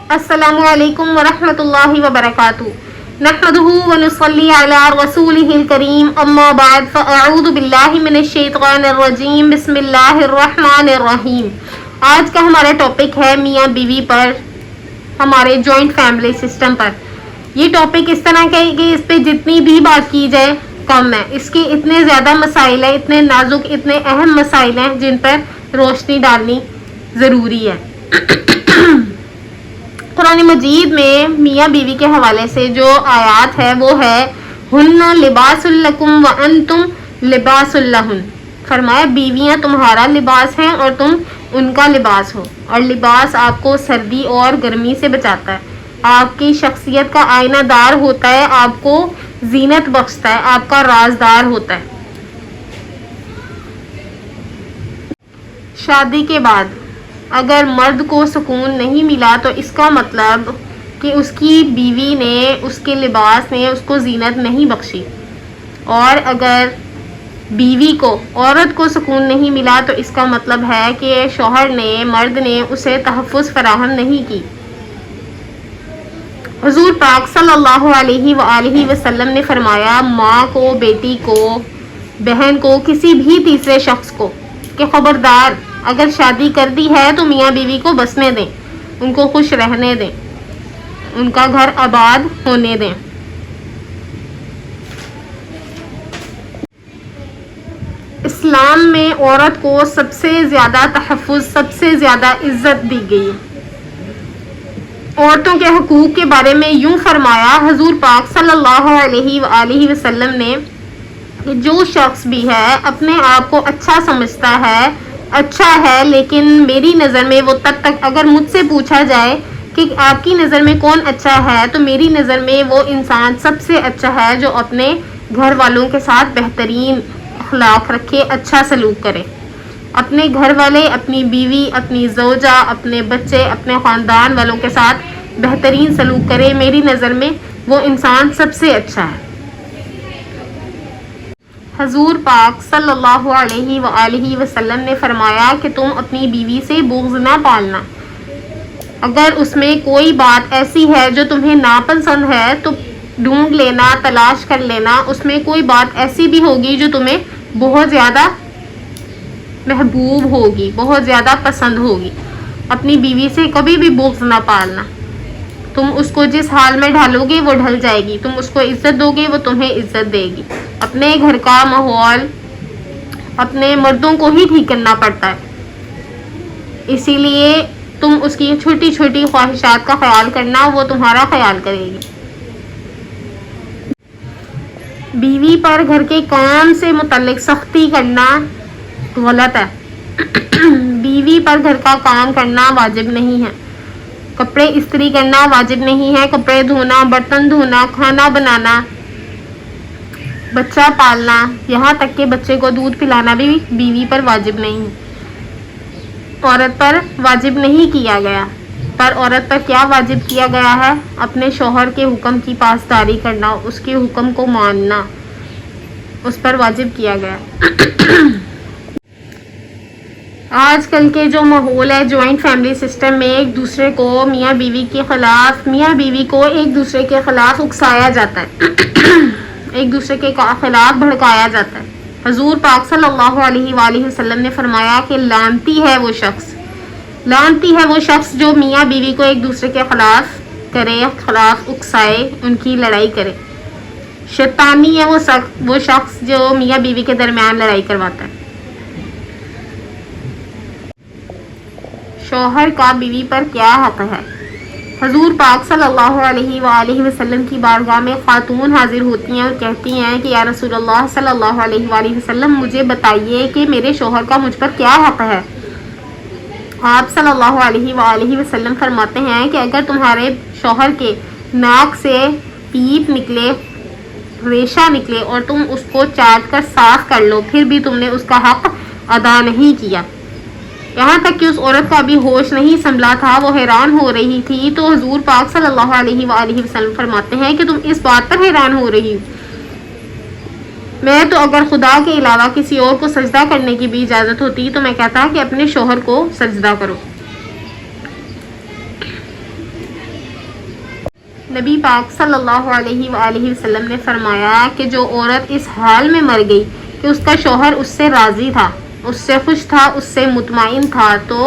السلام علیکم ورحمۃ اللہ وبرکاتہ نحمده ونصلی علی رسولہ الکریم اما بعد فاعوذ باللہ من الشیطان الرجیم بسم اللہ الرحمن الرحیم۔ آج کا ہمارا ٹاپک ہے میاں بیوی پر، ہمارے جوائنٹ فیملی سسٹم پر۔ یہ ٹاپک اس طرح کا ہے کہ اس پہ جتنی بھی بات کی جائے کم ہے۔ اس کے اتنے زیادہ مسائل ہیں، اتنے نازک اتنے اہم مسائل ہیں جن پر روشنی ڈالنی ضروری ہے۔ قرآن مجید میں میاں بیوی کے حوالے سے جو آیات ہے وہ ہے ہن لباس لکم وانتم لباس لہن، فرمایا بیویاں تمہارا لباس ہیں اور تم ان کا لباس ہو، اور لباس آپ کو سردی اور گرمی سے بچاتا ہے، آپ کی شخصیت کا آئینہ دار ہوتا ہے، آپ کو زینت بخشتا ہے، آپ کا رازدار ہوتا ہے۔ شادی کے بعد اگر مرد کو سکون نہیں ملا تو اس کا مطلب کہ اس کی بیوی نے، اس کے لباس نے اس کو زینت نہیں بخشی، اور اگر بیوی کو، عورت کو سکون نہیں ملا تو اس کا مطلب ہے کہ شوہر نے، مرد نے اسے تحفظ فراہم نہیں کی۔ حضور پاک صلی اللہ علیہ وآلہ وسلم نے فرمایا ماں کو، بیٹی کو، بہن کو، کسی بھی تیسرے شخص کو کہ خبردار اگر شادی کر دی ہے تو میاں بیوی کو بسنے دیں، ان کو خوش رہنے دیں، ان کا گھر آباد ہونے دیں۔ اسلام میں عورت کو سب سے زیادہ تحفظ، سب سے زیادہ عزت دی گئی ہے۔ عورتوں کے حقوق کے بارے میں یوں فرمایا حضور پاک صلی اللہ علیہ وآلہ وسلم نے کہ جو شخص بھی ہے اپنے آپ کو اچھا سمجھتا ہے، اچھا ہے، لیکن میری نظر میں وہ تب تک، اگر مجھ سے پوچھا جائے کہ آپ کی نظر میں کون اچھا ہے تو میری نظر میں وہ انسان سب سے اچھا ہے جو اپنے گھر والوں کے ساتھ بہترین اخلاق رکھے، اچھا سلوک کرے، اپنے گھر والے، اپنی بیوی، اپنی زوجہ، اپنے بچے، اپنے خاندان والوں کے ساتھ بہترین سلوک کرے۔ میری نظر میں وہ انسان سب سے اچھا ہے۔ حضور پاک صلی اللہ علیہ وآلہ وسلم نے فرمایا کہ تم اپنی بیوی سے بغض نہ پالنا، اگر اس میں کوئی بات ایسی ہے جو تمہیں ناپسند ہے تو ڈھونڈ لینا، تلاش کر لینا، اس میں کوئی بات ایسی بھی ہوگی جو تمہیں بہت زیادہ محبوب ہوگی، بہت زیادہ پسند ہوگی۔ اپنی بیوی سے کبھی بھی بغض نہ پالنا، تم اس کو جس حال میں ڈھالو گے وہ ڈھل جائے گی، تم اس کو عزت دو گے وہ تمہیں عزت دے گی۔ اپنے گھر کا ماحول اپنے مردوں کو ہی ٹھیک کرنا پڑتا ہے، اسی لیے تم اس کی چھوٹی چھوٹی خواہشات کا خیال کرنا، وہ تمہارا خیال کرے گی۔ بیوی پر گھر کے کام سے متعلق سختی کرنا غلط ہے۔ بیوی پر گھر کا کام کرنا واجب نہیں ہے، کپڑے استری کرنا واجب نہیں ہے، کپڑے دھونا، برتن دھونا، کھانا بنانا، بچہ پالنا، یہاں تک کہ بچے کو دودھ پلانا بھی بیوی پر واجب نہیں ہے، عورت پر واجب نہیں کیا گیا۔ پر عورت پر کیا واجب کیا گیا ہے؟ اپنے شوہر کے حکم کی پاسداری کرنا، اس کے حکم کو ماننا، اس پر واجب کیا گیا۔ آج کل کے جو ماحول ہے جوائنٹ فیملی سسٹم میں، ایک دوسرے کو میاں بیوی کے خلاف، میاں بیوی کو ایک دوسرے کے خلاف اکسایا جاتا ہے، ایک دوسرے کے خلاف بھڑکایا جاتا ہے۔ حضور پاک صلی اللہ علیہ وآلہ وسلم نے فرمایا کہ لعنتی ہے وہ شخص، لعنتی ہے وہ شخص جو میاں بیوی کو ایک دوسرے کے خلاف کرے، خلاف اکسائے، ان کی لڑائی کرے۔ شیطانی ہے وہ شخص جو میاں بیوی کے درمیان لڑائی کرواتا ہے۔ شوہر کا بیوی پر کیا حق ہے؟ حضور پاک صلی اللہ علیہ وآلہ وسلم کی بارگاہ میں خاتون حاضر ہوتی ہیں اور کہتی ہیں کہ یا رسول اللہ صلی اللہ علیہ وآلہ وسلم مجھے بتائیے کہ میرے شوہر کا مجھ پر کیا حق ہے۔ آپ صلی اللہ علیہ وآلہ وسلم فرماتے ہیں کہ اگر تمہارے شوہر کے ناک سے پیپ نکلے، ریشہ نکلے اور تم اس کو چاٹ کر صاف کر لو، پھر بھی تم نے اس کا حق ادا نہیں کیا۔ یہاں تک کہ اس عورت کا بھی ہوش نہیں سنبھلا تھا، وہ حیران ہو رہی تھی، تو حضور پاک صلی اللہ علیہ وآلہ وسلم فرماتے ہیں کہ تم اس بات پر حیران ہو رہی ہو، میں تو اگر خدا کے علاوہ کسی اور کو سجدہ کرنے کی بھی اجازت ہوتی تو میں کہتا کہ اپنے شوہر کو سجدہ کرو۔ نبی پاک صلی اللہ علیہ وآلہ وسلم نے فرمایا کہ جو عورت اس حال میں مر گئی کہ اس کا شوہر اس سے راضی تھا، اس سے خوش تھا، اس سے مطمئن تھا، تو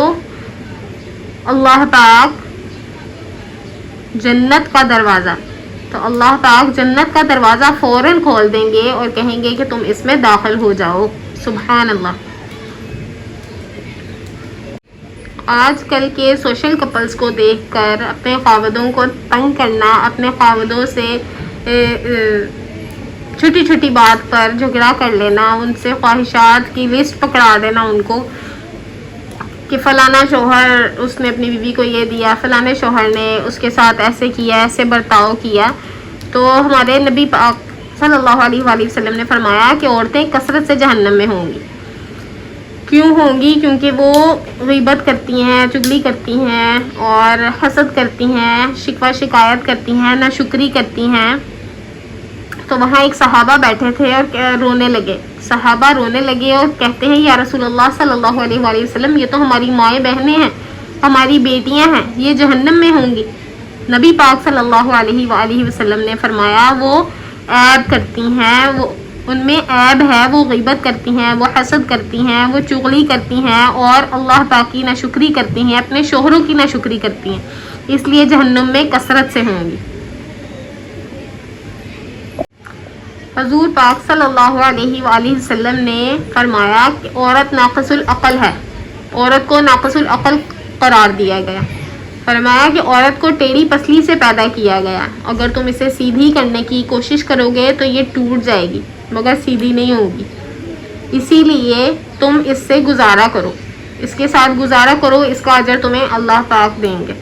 اللہ پاک جنت کا دروازہ فوراً کھول دیں گے اور کہیں گے کہ تم اس میں داخل ہو جاؤ۔ سبحان اللہ۔ آج کل کے سوشل کپلز کو دیکھ کر اپنے خاوندوں کو تنگ کرنا، اپنے خاوندوں سے چھوٹی چھوٹی بات پر جھگڑا کر لینا، ان سے خواہشات کی لسٹ پکڑا دینا ان کو کہ فلانا شوہر اس نے اپنی بیوی کو یہ دیا، فلانے شوہر نے اس کے ساتھ ایسے کیا، ایسے برتاؤ کیا۔ تو ہمارے نبی پاک صلی اللہ علیہ وآلہ وسلم نے فرمایا کہ عورتیں کثرت سے جہنم میں ہوں گی۔ کیوں ہوں گی؟ کیونکہ وہ غیبت کرتی ہیں، چغلی کرتی ہیں اور حسد کرتی ہیں، شکوہ شکایت کرتی ہیں، ناشکری کرتی ہیں۔ تو وہاں ایک صحابہ بیٹھے تھے اور رونے لگے، صحابہ رونے لگے اور کہتے ہیں یا رسول اللہ صلی اللہ علیہ وآلہ وسلم، یہ تو ہماری مائیں بہنیں ہیں، ہماری بیٹیاں ہیں، یہ جہنم میں ہوں گی۔ نبی پاک صلی اللہ علیہ وآلہ وسلم نے فرمایا وہ عیب کرتی ہیں، وہ ان میں عیب ہے، وہ غیبت کرتی ہیں، وہ حسد کرتی ہیں، وہ چغلی کرتی ہیں اور اللہ پاک کی ناشکری کرتی ہیں، اپنے شوہروں کی ناشکری کرتی ہیں، اس لیے جہنم میں کثرت سے ہوں گی۔ حضور پاک صلی اللہ علیہ وآلہ وسلم نے فرمایا کہ عورت ناقص العقل ہے، عورت کو ناقص العقل قرار دیا گیا۔ فرمایا کہ عورت کو ٹیڑھی پسلی سے پیدا کیا گیا، اگر تم اسے سیدھی کرنے کی کوشش کرو گے تو یہ ٹوٹ جائے گی مگر سیدھی نہیں ہوگی، اسی لیے تم اس سے گزارا کرو، اس کے ساتھ گزارا کرو، اس کا اجر تمہیں اللہ پاک دیں گے۔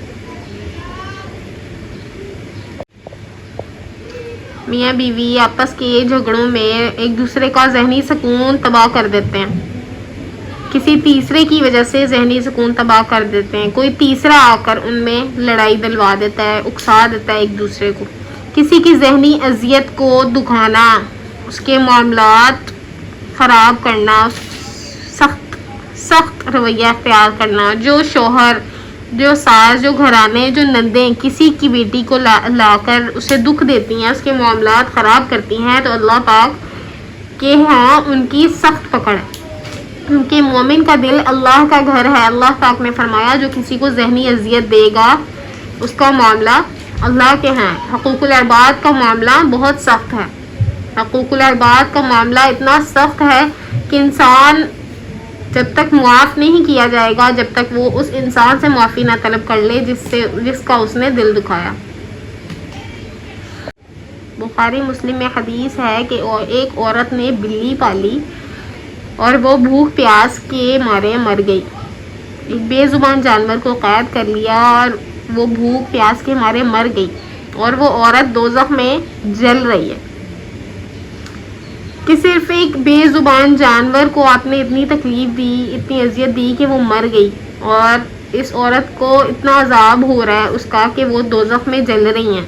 میاں بیوی آپس کے جھگڑوں میں ایک دوسرے کا ذہنی سکون تباہ کر دیتے ہیں، کسی تیسرے کی وجہ سے ذہنی سکون تباہ کر دیتے ہیں، کوئی تیسرا آ کر ان میں لڑائی دلوا دیتا ہے، اکسا دیتا ہے ایک دوسرے کو، کسی کی ذہنی اذیت کو دکھانا، اس کے معاملات خراب کرنا، سخت رویہ اختیار کرنا، جو شوہر، جو ساس، جو گھرانے، جو نندیں کسی کی بیٹی کو لا کر اسے دکھ دیتی ہیں، اس کے معاملات خراب کرتی ہیں، تو اللہ پاک کے ہاں ان کی سخت پکڑ ہے، کیونکہ مومن کا دل اللہ کا گھر ہے۔ اللہ پاک نے فرمایا جو کسی کو ذہنی اذیت دے گا اس کا معاملہ اللہ کے ہاں۔ حقوق العباد کا معاملہ بہت سخت ہے، حقوق العباد کا معاملہ اتنا سخت ہے کہ انسان جب تک معاف نہیں کیا جائے گا، جب تک وہ اس انسان سے معافی نہ طلب کر لے جس کا اس نے دل دکھایا۔ بخاری مسلم میں حدیث ہے کہ ایک عورت نے بلی پالی اور وہ بھوک پیاس کے مارے مر گئی، ایک بے زبان جانور کو قید کر لیا اور وہ بھوک پیاس کے مارے مر گئی، اور وہ عورت دوزخ میں جل رہی ہے کہ صرف ایک بے زبان جانور کو آپ نے اتنی تکلیف دی، اتنی اذیت دی کہ وہ مر گئی، اور اس عورت کو اتنا عذاب ہو رہا ہے اس کا کہ وہ دوزخ میں جل رہی ہیں۔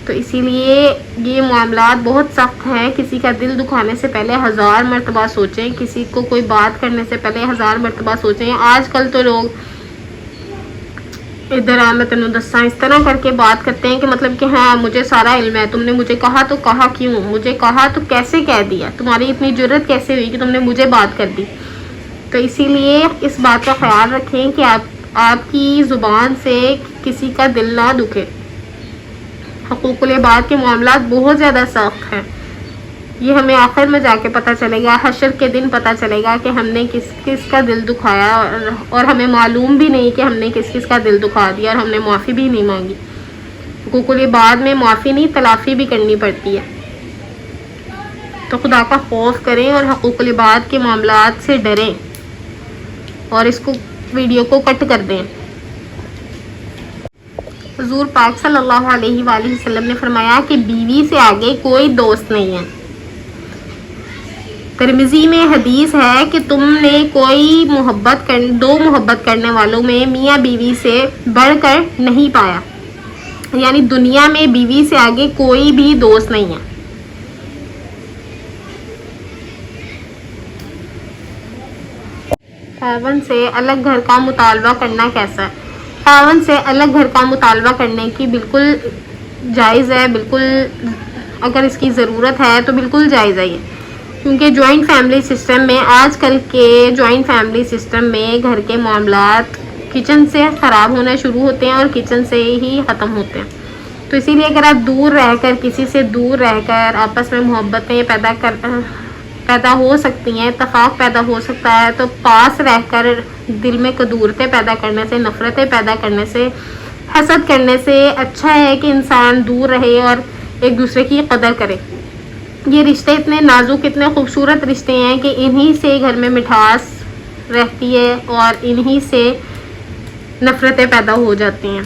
تو اسی لیے یہ معاملات بہت سخت ہیں، کسی کا دل دکھانے سے پہلے 1000 مرتبہ سوچیں، کسی کو کوئی بات کرنے سے پہلے 1000 مرتبہ سوچیں۔ آج کل تو لوگ ادھر آمتن دساں اس طرح کر کے بات کرتے ہیں کہ مطلب کہ ہاں مجھے سارا علم ہے، تم نے مجھے کہا تو کہا کیوں، مجھے کہا تو کیسے کہہ دیا، تمہاری اتنی جرت کیسے ہوئی کہ تم نے مجھے بات کر دی۔ تو اسی لیے اس بات کا خیال رکھیں کہ آپ کی زبان سے کسی کا دل نہ دکھے۔ حقوق العباد کے معاملات بہت زیادہ سخت ہیں، یہ ہمیں آخر میں جا کے پتہ چلے گا، حشر کے دن پتہ چلے گا کہ ہم نے کس کا دل دکھایا، اور ہمیں معلوم بھی نہیں کہ ہم نے کس کا دل دکھا دیا، اور ہم نے معافی بھی نہیں مانگی۔ حقوق العباد میں معافی نہیں، تلافی بھی کرنی پڑتی ہے۔ تو خدا کا خوف کریں اور حقوق العباد کے معاملات سے ڈریں، اور اس کو ویڈیو کو کٹ کر دیں۔ حضور پاک صلی اللہ علیہ وآلہ وسلم نے فرمایا کہ بیوی سے آگے کوئی دوست نہیں ہے۔ ترمذی میں حدیث ہے کہ تم نے دو محبت کرنے والوں میں میاں بیوی سے بڑھ کر نہیں پایا، یعنی دنیا میں بیوی سے آگے کوئی بھی دوست نہیں ہے۔ خاوند سے الگ گھر کا مطالبہ کرنا کیسا ہے؟ خاوند سے الگ گھر کا مطالبہ کرنے کی بالکل جائز ہے، بالکل اگر اس کی ضرورت ہے تو بالکل جائز ہے یہ، کیونکہ جوائنٹ فیملی سسٹم میں، آج کل کے جوائنٹ فیملی سسٹم میں گھر کے معاملات کچن سے خراب ہونا شروع ہوتے ہیں اور کچن سے ہی ختم ہوتے ہیں. تو اسی لیے اگر آپ دور رہ کر، کسی سے دور رہ کر آپس میں محبتیں پیدا ہو سکتی ہیں، اتفاق پیدا ہو سکتا ہے، تو پاس رہ کر دل میں کدورتیں پیدا کرنے سے، نفرتیں پیدا کرنے سے، حسد کرنے سے اچھا ہے کہ انسان دور رہے اور ایک دوسرے کی قدر کرے. یہ رشتے اتنے نازک، اتنے خوبصورت رشتے ہیں کہ انہی سے گھر میں مٹھاس رہتی ہے اور انہی سے نفرتیں پیدا ہو جاتی ہیں.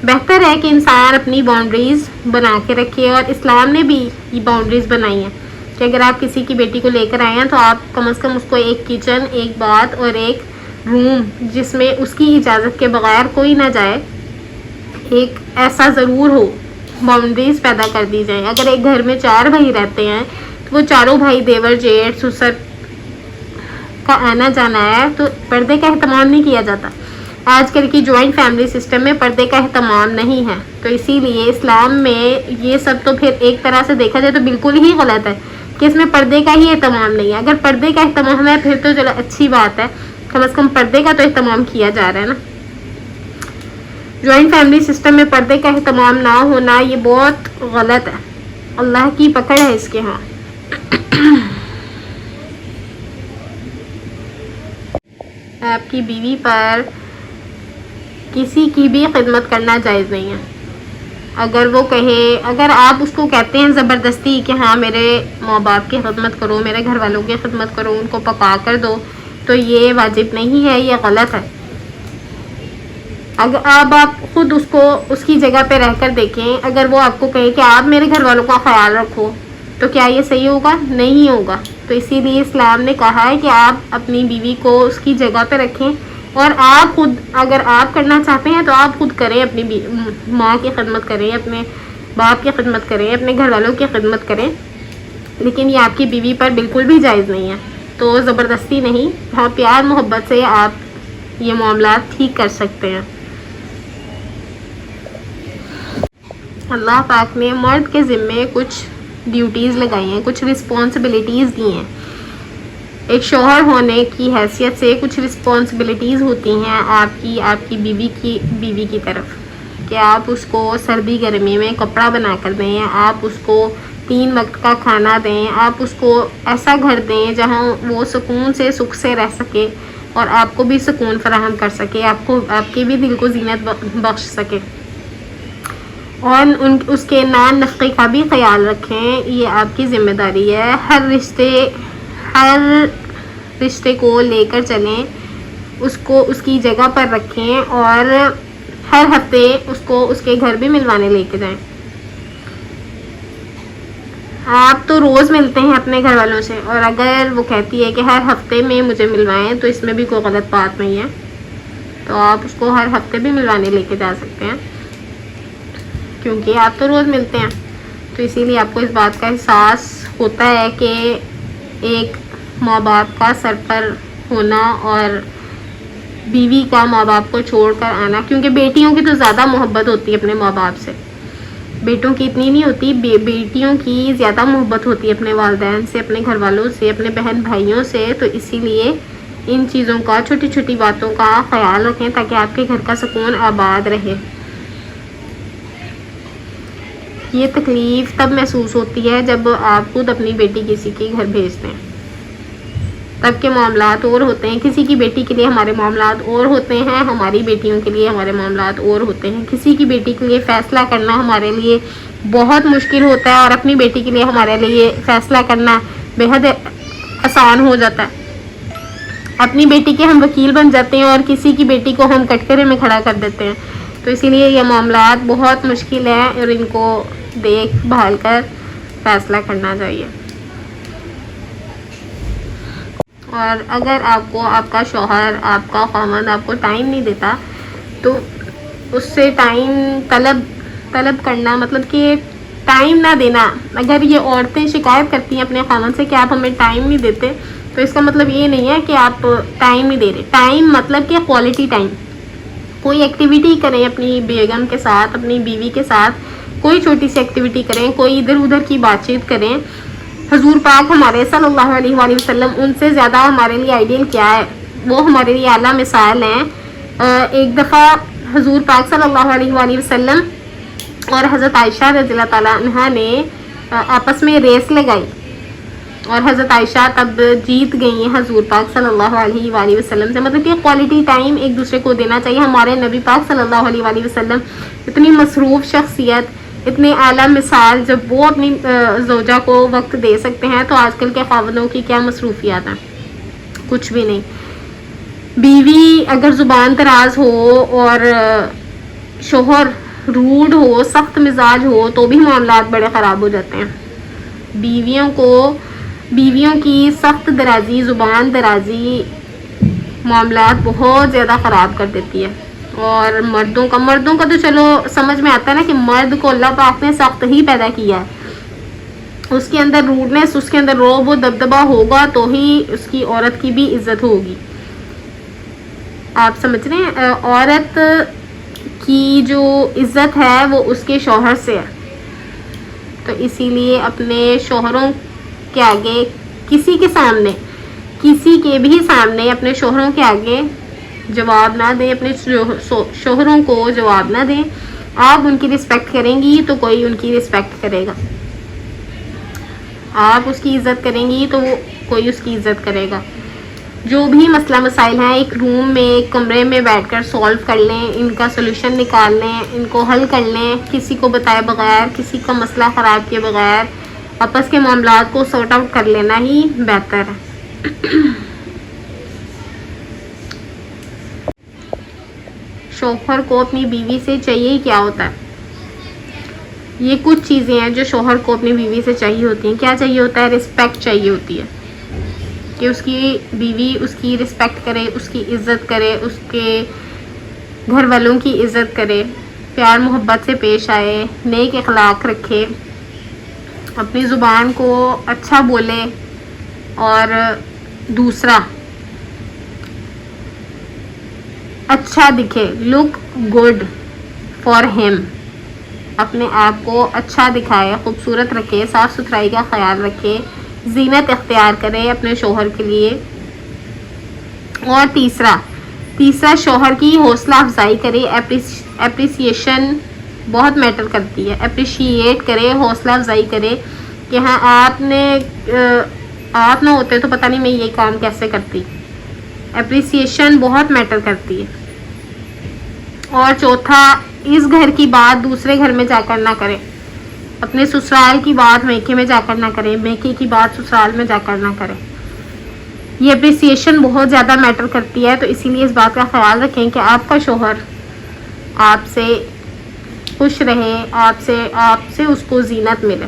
بہتر ہے کہ انسان اپنی باؤنڈریز بنا کے رکھے، اور اسلام نے بھی یہ باؤنڈریز بنائی ہیں کہ اگر آپ کسی کی بیٹی کو لے کر آئے ہیں تو آپ کم از کم اس کو ایک کچن، ایک باتھ اور ایک روم جس میں اس کی اجازت کے بغیر کوئی نہ جائے، ایک ایسا ضرور ہو، باؤنڈریز پیدا کر دی جائیں. اگر ایک گھر میں 4 بھائی رہتے ہیں تو وہ چاروں بھائی، دیور جیٹھ سسر کا آنا جانا ہے تو پردے کا اہتمام نہیں کیا جاتا. آج کل کی جوائنٹ فیملی سسٹم میں پردے کا اہتمام نہیں ہے، تو اسی لیے اسلام میں یہ سب تو پھر ایک طرح سے دیکھا جائے تو بالکل ہی غلط ہے کہ اس میں پردے کا ہی اہتمام نہیں ہے. اگر پردے کا اہتمام ہے پھر تو چلو اچھی بات ہے، کم از کم پردے کا تو اہتمام کیا جا رہا ہے نا. جوائنٹ فیملی سسٹم میں پردے کا اہتمام نہ ہونا یہ بہت غلط ہے، اللہ کی پکڑ ہے اس کے ہاں. آپ کی بیوی پر کسی کی بھی خدمت کرنا جائز نہیں ہے. اگر وہ کہے، اگر آپ اس کو کہتے ہیں زبردستی کہ ہاں میرے ماں باپ کی خدمت کرو، میرے گھر والوں کی خدمت کرو، ان کو پکا کر دو، تو یہ واجب نہیں ہے، یہ غلط ہے. اگر آپ خود اس کو اس کی جگہ پہ رہ کر دیکھیں، اگر وہ آپ کو کہے کہ آپ میرے گھر والوں کا خیال رکھو، تو کیا یہ صحیح ہوگا؟ نہیں ہوگا. تو اسی لیے اسلام نے کہا ہے کہ آپ اپنی بیوی کو اس کی جگہ پہ رکھیں، اور آپ خود اگر آپ کرنا چاہتے ہیں تو آپ خود کریں، اپنی ماں کی خدمت کریں، اپنے باپ کی خدمت کریں، اپنے گھر والوں کی خدمت کریں، لیکن یہ آپ کی بیوی پر بالکل بھی جائز نہیں ہے. تو زبردستی نہیں، ہاں پیار محبت سے آپ یہ معاملات ٹھیک کر سکتے ہیں. اللہ پاک نے مرد کے ذمے کچھ ڈیوٹیز لگائی ہیں، کچھ رسپانسبلٹیز دی ہیں. ایک شوہر ہونے کی حیثیت سے کچھ رسپانسبلٹیز ہوتی ہیں آپ کی بیوی کی طرف، کہ آپ اس کو سردی گرمی میں کپڑا بنا کر دیں، آپ اس کو 3 وقت کا کھانا دیں، آپ اس کو ایسا گھر دیں جہاں وہ سکون سے، سکھ سے رہ سکے اور آپ کو بھی سکون فراہم کر سکے، آپ کے بھی دل کو زینت بخش سکے، اور اس کے نان نفقے کا بھی خیال رکھیں. یہ آپ کی ذمہ داری ہے. ہر رشتے کو لے کر چلیں، اس کو اس کی جگہ پر رکھیں، اور ہر ہفتے اس کو اس کے گھر بھی ملوانے لے کے جائیں. آپ تو روز ملتے ہیں اپنے گھر والوں سے، اور اگر وہ کہتی ہے کہ ہر ہفتے میں مجھے ملوائیں، تو اس میں بھی کوئی غلط بات نہیں ہے. تو آپ اس کو ہر ہفتے بھی ملوانے لے کے جا سکتے ہیں، کیونکہ آپ تو روز ملتے ہیں. تو اسی لیے آپ کو اس بات کا احساس ہوتا ہے کہ ایک ماں باپ کا سر پر ہونا اور بیوی کا ماں باپ کو چھوڑ کر آنا، کیونکہ بیٹیوں کی تو زیادہ محبت ہوتی ہے اپنے ماں باپ سے، بیٹوں کی اتنی نہیں ہوتی. بیٹیوں کی زیادہ محبت ہوتی ہے اپنے والدین سے، اپنے گھر والوں سے، اپنے بہن بھائیوں سے. تو اسی لیے ان چیزوں کا، چھوٹی چھوٹی باتوں کا خیال رکھیں تاکہ آپ کے گھر کا سکون آباد رہے. یہ تکلیف تب محسوس ہوتی ہے جب آپ خود اپنی بیٹی کسی کے گھر بھیجتے ہیں، تب کے معاملات اور ہوتے ہیں. کسی کی بیٹی کے لیے ہمارے معاملات اور ہوتے ہیں، ہماری بیٹیوں کے لیے ہمارے معاملات اور ہوتے ہیں. کسی کی بیٹی کے لیے فیصلہ کرنا ہمارے لیے بہت مشکل ہوتا ہے، اور اپنی بیٹی کے لیے ہمارے لیے فیصلہ کرنا بے حد آسان ہو جاتا ہے. اپنی بیٹی کے ہم وکیل بن جاتے ہیں اور کسی کی بیٹی کو ہم کٹہرے میں کھڑا کر دیتے ہیں. تو اسی لیے یہ معاملات بہت مشکل ہیں، اور ان کو دیکھ بھال کر فیصلہ کرنا چاہیے. اور اگر آپ کو آپ کا شوہر، آپ کا خاوند آپ کو ٹائم نہیں دیتا، تو اس سے ٹائم طلب کرنا، مطلب کہ ٹائم نہ دینا. اگر یہ عورتیں شکایت کرتی ہیں اپنے خاوند سے کہ آپ ہمیں ٹائم نہیں دیتے، تو اس کا مطلب یہ نہیں ہے کہ آپ ٹائم نہیں دے رہے. ٹائم مطلب کہ کوالٹی ٹائم. کوئی ایکٹیویٹی کریں اپنی بیگم کے ساتھ، اپنی بیوی کے ساتھ، کوئی چھوٹی سی ایکٹیویٹی کریں، کوئی ادھر ادھر کی بات چیت کریں. حضور پاک ہمارے صلی اللہ علیہ وآلہ وسلم ان سے زیادہ ہمارے لیے آئیڈیل کیا ہے، وہ ہمارے لیے اعلیٰ مثال ہیں. ایک دفعہ حضور پاک صلی اللہ علیہ وآلہ وسلم اور حضرت عائشہ رضی اللہ تعالیٰ عنہ نے آپس میں ریس لگائی، اور حضرت عائشہ تب جیت گئی ہیں حضور پاک صلی اللہ علیہ وآلہ وسلم سے. مطلب کہ کوالٹی ٹائم ایک دوسرے کو دینا چاہیے. ہمارے نبی پاک صلی اللہ علیہ وآلہ وسلم اتنی مصروف شخصیت، اتنے اعلیٰ مثال، جب وہ اپنی زوجہ کو وقت دے سکتے ہیں تو آج کل کے خاوندوں کی کیا مصروفیات ہیں؟ کچھ بھی نہیں. بیوی اگر زبان دراز ہو اور شوہر روڈ ہو، سخت مزاج ہو، تو بھی معاملات بڑے خراب ہو جاتے ہیں. بیویوں کی سخت درازی، زبان درازی معاملات بہت زیادہ خراب کر دیتی ہے. اور مردوں کا تو چلو سمجھ میں آتا ہے نا کہ مرد کو اللہ پاک نے سخت ہی پیدا کیا ہے، اس کے اندر روڈنس، اس کے اندر روب و دبدبہ ہوگا تو ہی اس کی عورت کی بھی عزت ہوگی. آپ سمجھ رہے ہیں؟ عورت کی جو عزت ہے وہ اس کے شوہر سے ہے. تو اسی لیے اپنے شوہروں کے آگے، کسی کے بھی سامنے اپنے شوہروں کے آگے جواب نہ دیں، اپنے شوہروں کو جواب نہ دیں. آپ ان کی رسپیکٹ کریں گی تو کوئی ان کی رسپیکٹ کرے گا، آپ اس کی عزت کریں گی تو کوئی اس کی عزت کرے گا. جو بھی مسئلہ مسائل ہیں ایک روم میں، ایک کمرے میں بیٹھ کر سولو کر لیں، ان کا سولوشن نکال لیں، ان کو حل کر لیں، کسی کو بتائے بغیر، کسی کا مسئلہ خراب کیے بغیر آپس کے معاملات کو سارٹ آؤٹ کر لینا ہی بہتر ہے. شوہر کو اپنی بیوی سے چاہیے کیا ہوتا ہے؟ یہ کچھ چیزیں ہیں جو شوہر کو اپنی بیوی سے چاہیے ہوتی ہیں. کیا چاہیے ہوتا ہے؟ رسپیکٹ چاہیے ہوتی ہے، کہ اس کی بیوی اس کی رسپیکٹ کرے، اس کی عزت کرے، اس کے گھر والوں کی عزت کرے، پیار محبت سے پیش آئے، نیک اخلاق رکھے، اپنی زبان کو اچھا بولے، اور دوسرا اچھا دکھے، لک گڈ فار ہیم، اپنے آپ کو اچھا دکھائے، خوبصورت رکھے، صاف ستھرائی کا خیال رکھے، زینت اختیار کرے اپنے شوہر کے لیے. اور تیسرا شوہر کی حوصلہ افزائی کرے. اپریسیشن بہت میٹر کرتی ہے. اپریشیٹ کرے، حوصلہ افزائی کرے کہ ہاں آپ نہ ہوتے تو پتہ نہیں میں یہ کام کیسے کرتی. اپریسیشن بہت میٹر کرتی ہے. اور چوتھا، اس گھر کی بات دوسرے گھر میں جا کر نہ کرے، اپنے سسرال کی بات میکے میں جا کر نہ کرے، میکے کی بات سسرال میں جا کر نہ کرے. یہ اپریسیشن بہت زیادہ میٹر کرتی ہے. تو اسی لیے اس بات کا خیال رکھیں کہ آپ کا شوہر آپ سے خوش رہے، آپ سے اس کو زینت ملے.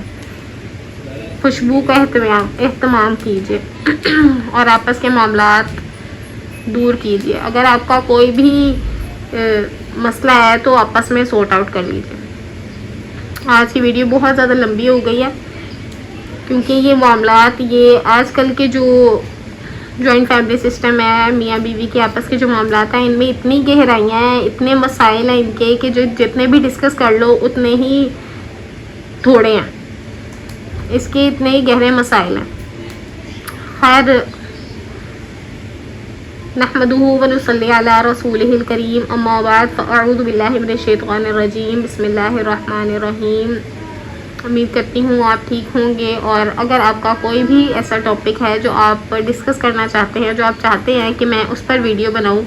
خوشبو کا اہتمام کیجیے اور آپس کے معاملات دور کیجیے. اگر آپ کا کوئی بھی مسئلہ ہے تو آپس میں سورٹ آؤٹ کر لیجیے. آج کی ویڈیو بہت زیادہ لمبی ہو گئی ہے کیونکہ یہ معاملات، یہ آج کل کے جو جوائنٹ فیملی سسٹم ہے، میاں بیوی کے آپس کے جو معاملات ہیں، ان میں اتنی گہرائیاں ہیں، اتنے مسائل ہیں ان کے کہ جو جتنے بھی ڈسکس کر لو اتنے ہی تھوڑے ہیں. اس کے اتنے ہی گہرے مسائل ہیں. خیر، نحمدہ ونصلی علی رسولہ الکریم، اما بعد، فاعوذ باللہ من الشیطان الرجیم، بسم اللہ الرحمن الرحیم. امید کرتی ہوں آپ ٹھیک ہوں گے. اور اگر آپ کا کوئی بھی ایسا ٹاپک ہے جو آپ ڈسکس کرنا چاہتے ہیں، جو آپ چاہتے ہیں کہ میں اس پر ویڈیو بناؤں،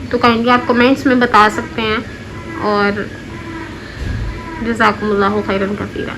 تو کائنڈلی آپ کمنٹس میں بتا سکتے ہیں. اور جزاکم اللہ خیرا کثیرا.